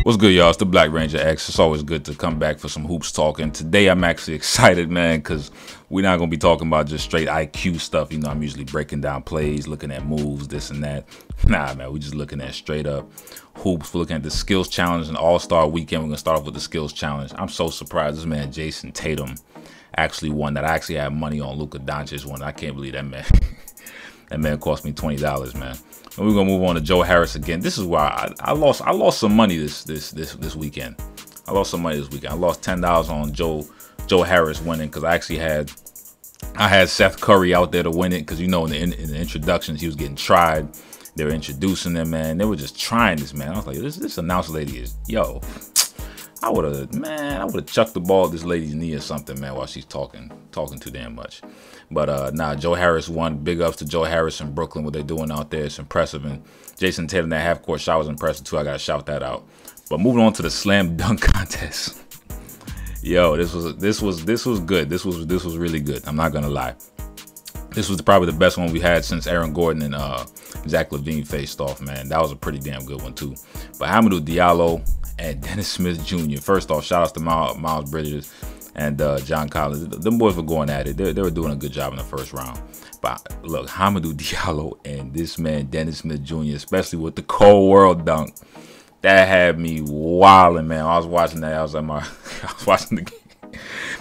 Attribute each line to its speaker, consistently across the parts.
Speaker 1: What's good, y'all? It's the Black Ranger X. It's always good to come back for some hoops talk. And today I'm actually excited, man, because we're not going to be talking about just straight IQ stuff. You know, I'm usually breaking down plays, looking at moves, this and that. Nah, man, we're just looking at straight up hoops. We're looking at the skills challenge and All-Star weekend. We're going to start off with the skills challenge. I'm so surprised this man, Jason Tatum, actually won that. I actually had money on Luka Doncic one. I can't believe that, man. That man cost me $20, man. And we're gonna move on to Joe Harris again. This is why I lost some money this weekend. I lost some money this weekend. I lost $10 on Joe Harris winning because I had Seth Curry out there to win it because, you know, in the introductions he was getting tried. They were introducing him, man. They were just trying this, man. I was like, this announcer lady is, yo. I would have chucked the ball at this lady's knee or something, man, while she's talking too damn much. But nah, Joe Harris won. Big ups to Joe Harris in Brooklyn. What they're doing out there, it's impressive. And Jason Tatum, that half court shot was impressive too. I gotta shout that out. But moving on to the slam dunk contest. Yo, this was good. This was really good. I'm not gonna lie. This was probably the best one we had since Aaron Gordon and Zach LaVine faced off, man. That was a pretty damn good one too. But Hamidou Diallo and Dennis Smith Jr. First off, shout outs to Miles Bridges and John Collins. Them boys were going at it. They were doing a good job in the first round. But look, Hamidou Diallo and this man, Dennis Smith Jr., especially with the cold world dunk, that had me wilding, man. I was watching that. I was watching the game.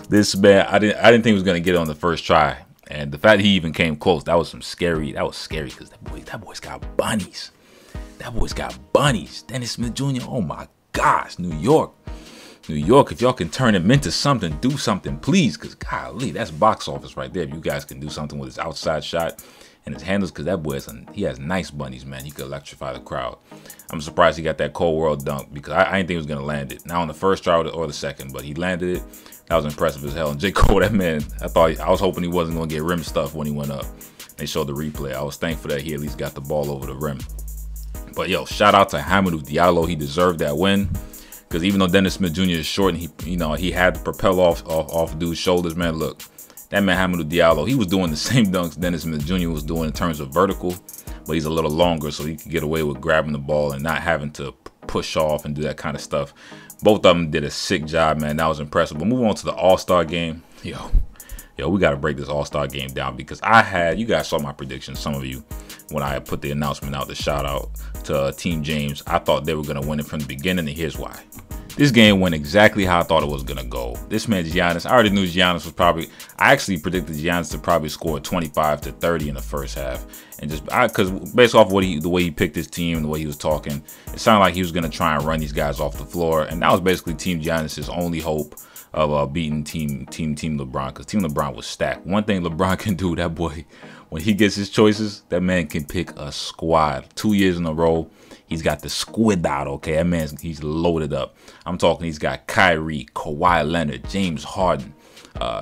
Speaker 1: This man, I didn't think he was gonna get it on the first try. And the fact he even came close, that was scary because that boy's got bunnies. That boy's got bunnies. Dennis Smith Jr., oh my gosh, New York, if y'all can turn him into something, do something, please, because golly, that's box office right there. If you guys can do something with his outside shot and his handles, because that boy he has nice bunnies, man. He could electrify the crowd. I'm surprised he got that cold world dunk because I didn't think he was going to land it. Not on the first try or the second, but he landed it. That was impressive as hell. And J. Cole, that man, I was hoping he wasn't going to get rim stuff when he went up. They showed the replay. I was thankful that he at least got the ball over the rim. But yo, shout out to Hamidou Diallo. He deserved that win. Because even though Dennis Smith Jr. is short and he had to propel off dude's shoulders, man, look, that man Hamidou Diallo, he was doing the same dunks Dennis Smith Jr. was doing in terms of vertical, but he's a little longer, so he could get away with grabbing the ball and not having to push off and do that kind of stuff. Both of them did a sick job, man. That was impressive. But moving on to the All-Star game, yo, we got to break this All-Star game down because you guys saw my predictions, some of you, when I put the announcement out, the shout out to Team James. I thought they were going to win it from the beginning, and here's why. This game went exactly how I thought it was going to go. This man, Giannis, I already knew Giannis I actually predicted Giannis to probably score 25 to 30 in the first half. And because based off the way he picked his team and the way he was talking, it sounded like he was going to try and run these guys off the floor. And that was basically Team Giannis's only hope of beating Team LeBron, because Team LeBron was stacked. One thing LeBron can do, that boy, when he gets his choices, that man can pick a squad. 2 years in a row, he's got the squid out, okay? That man's, he's loaded up. I'm talking, he's got Kyrie, Kawhi Leonard, James Harden,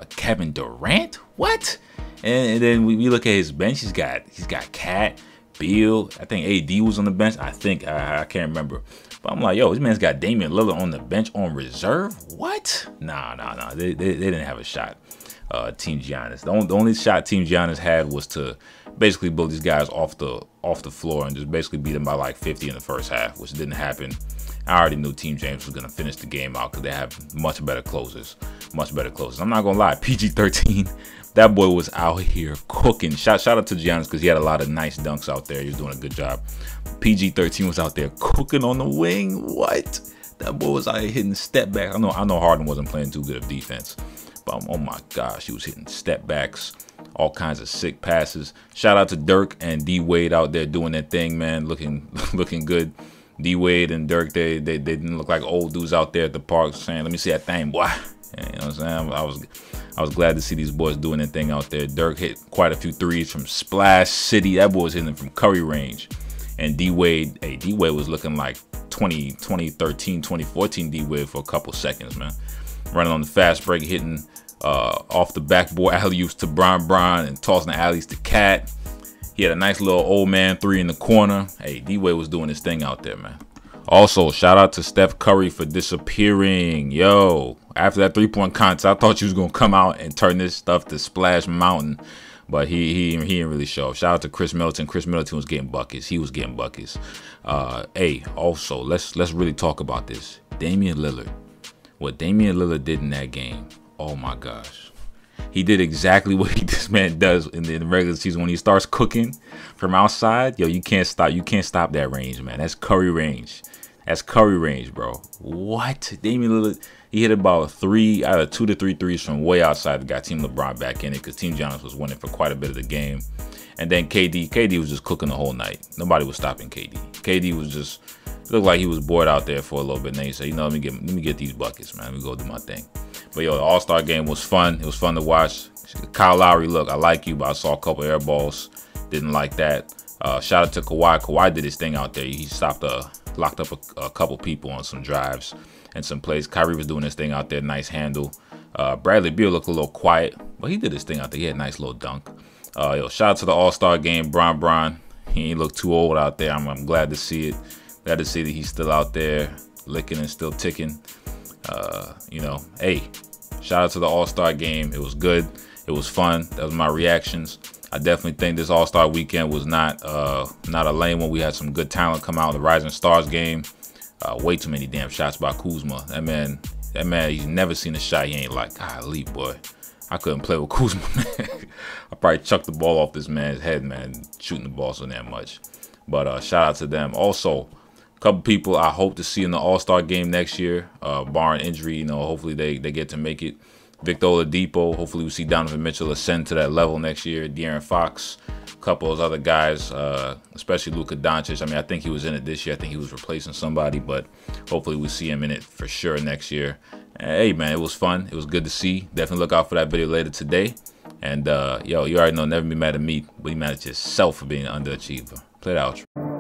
Speaker 1: Kevin Durant. What? And then we look at his bench. He's got Cat, Beal. I think AD was on the bench. I can't remember. But I'm like, yo, this man's got Damian Lillard on the bench on reserve. What? Nah. They didn't have a shot. Team Giannis. The only shot Team Giannis had was to basically build these guys off the floor and just basically beat them by like 50 in the first half, which didn't happen. I already knew Team James was gonna finish the game out because they have much better closers. I'm not gonna lie, PG-13, that boy was out here cooking. Shout out to Giannis because he had a lot of nice dunks out there. He was doing a good job. PG-13 was out there cooking on the wing. What? That boy was out here hitting step back. I know Harden wasn't playing too good of defense, but oh my gosh, he was hitting step backs, all kinds of sick passes. Shout out to Dirk and D Wade out there doing their thing, man, looking good. D Wade and Dirk, they didn't look like old dudes out there at the park saying, "Let me see that thing, boy." And, you know what I'm saying? I was glad to see these boys doing their thing out there. Dirk hit quite a few threes from Splash City. That boy was hitting from Curry range. And D Wade was looking like 2013, 2014 D Wade for a couple seconds, man. Running on the fast break, hitting off the backboard alley-oops to Bron and tossing the alleys to Cat. He had a nice little old man three in the corner. Hey, D-Wade was doing his thing out there, man. Also, shout out to Steph Curry for disappearing. Yo, after that three-point contest, I thought you was going to come out and turn this stuff to Splash Mountain. but he didn't really show. Shout out to Chris Middleton. Chris Middleton was getting buckets. He was getting buckets. Hey, also let's really talk about this. Damian Lillard. What Damian Lillard did in that game. Oh my gosh. He did exactly what this man does in the regular season. When he starts cooking from outside, yo, you can't stop. You can't stop that range, man. That's Curry range. That's Curry range, bro. What? Damian Lillard, he hit about 3 out of 2 to 3 threes from way outside. The got Team LeBron back in it because Team Giannis was winning for quite a bit of the game. And then KD was just cooking the whole night. Nobody was stopping KD. KD was just looked like he was bored out there for a little bit. And then he said, you know, let me get these buckets, man. Let me go do my thing. But yo, the All-Star game was fun. It was fun to watch. Kyle Lowry, look, I like you, but I saw a couple air balls. Didn't like that. Shout out to Kawhi. Kawhi did his thing out there. He locked up a couple people on some drives and some plays. Kyrie was doing his thing out there. Nice handle. Bradley Beal looked a little quiet, but he did his thing out there. He had a nice little dunk. Yo, shout out to the All-Star game. Bron. He ain't look too old out there. I'm glad to see it. Glad to see that he's still out there licking and still ticking. You know, hey, shout out to the All-Star game. It was good. It was fun. That was my reactions. I definitely think this All-Star weekend was not a lame one. We had some good talent come out in the Rising Stars game. Way too many damn shots by Kuzma. That man, he's never seen a shot he ain't like. Golly, boy. I couldn't play with Kuzma, man. I probably chucked the ball off this man's head, man, shooting the ball so damn much. But shout out to them. Also, a couple people I hope to see in the All-Star game next year, barring injury. You know, hopefully they get to make it. Victor Oladipo. Hopefully we see Donovan Mitchell ascend to that level next year. De'Aaron Fox. A couple of those other guys, especially Luka Doncic. I mean, I think he was in it this year. I think he was replacing somebody, but hopefully we see him in it for sure next year. Hey, man, it was fun. It was good to see. Definitely look out for that video later today. And, yo, you already know, never be mad at me, but be mad at yourself for being an underachiever. Play the outro.